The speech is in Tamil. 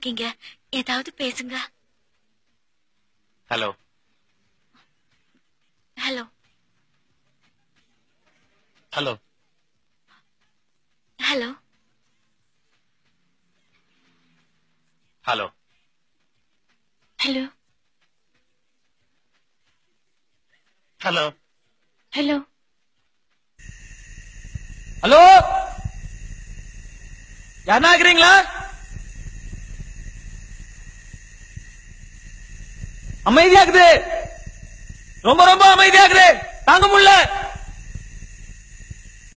இருக்கீங்க, ஏதாவது பேசுங்க. Hello hello hello hello hello hello hello hello hello, யாருன்னா இருக்கிறீங்களா? அமைதியாக்குது, ரொம்ப ரொம்ப அமைதியாக்குது, தாங்க முடியல.